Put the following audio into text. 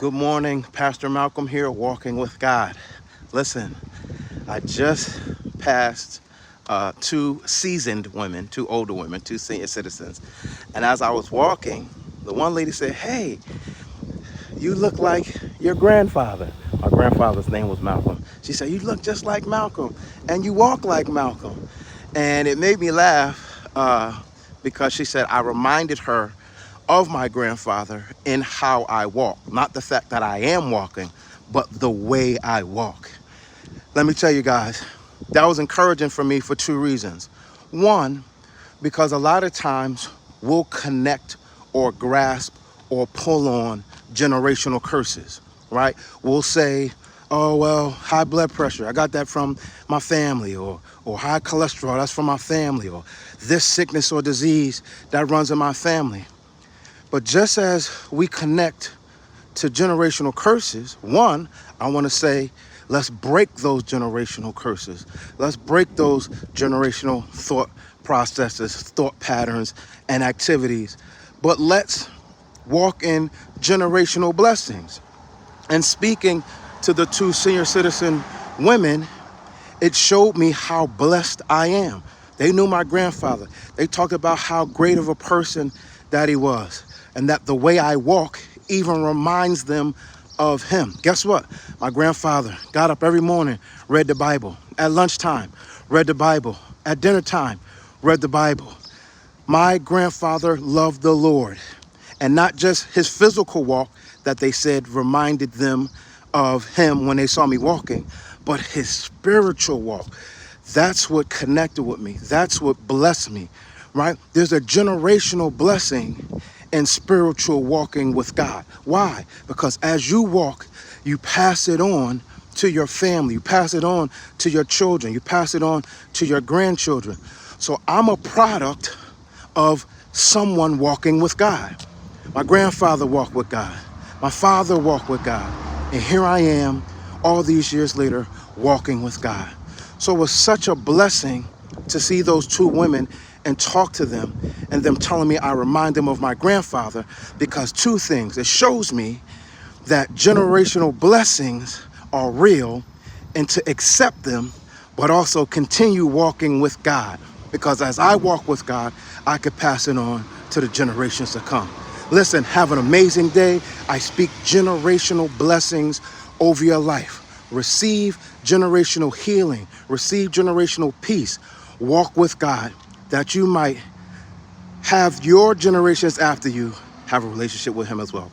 Good morning, Pastor Malcolm here, walking with God. Listen, I just passed two seasoned women, two older women, two senior citizens. And as I was walking, the one lady said, "Hey, you look like your grandfather." My grandfather's name was Malcolm. She said, "You look just like Malcolm and you walk like Malcolm." And it made me laugh because she said I reminded her of my grandfather in how I walk. Not the fact that I am walking, but the way I walk. Let me tell you guys, that was encouraging for me for two reasons. One, because a lot of times we'll connect or grasp or pull on generational curses, right? We'll say, "Oh, well, high blood pressure, I got that from my family," or high cholesterol, that's from my family, or this sickness or disease that runs in my family. But just as we connect to generational curses, one, I want to say, let's break those generational curses. Let's break those generational thought processes, thought patterns, and activities. But let's walk in generational blessings. And speaking to the two senior citizen women, it showed me how blessed I am. They knew my grandfather. They talked about how great of a person that he was, and that the way I walk even reminds them of him. Guess what? My grandfather got up every morning, read the Bible. At lunchtime, read the Bible. At dinner time, read the Bible. My grandfather loved the Lord, and not just his physical walk that they said reminded them of him when they saw me walking, but his spiritual walk. That's what connected with me. That's what blessed me, right? There's a generational blessing in spiritual walking with God. Why? Because as you walk, you pass it on to your family, you pass it on to your children, you pass it on to your grandchildren. So I'm a product of someone walking with God. My grandfather walked with God. My father walked with God. And here I am, all these years later, walking with God. So it was such a blessing to see those two women and talk to them, and them telling me I remind them of my grandfather, because two things. It shows me that generational blessings are real, and to accept them, but also continue walking with God. Because as I walk with God, I could pass it on to the generations to come. Listen, have an amazing day. I speak generational blessings over your life. Receive generational healing. Receive generational peace. Walk with God, that you might have your generations after you have a relationship with him as well.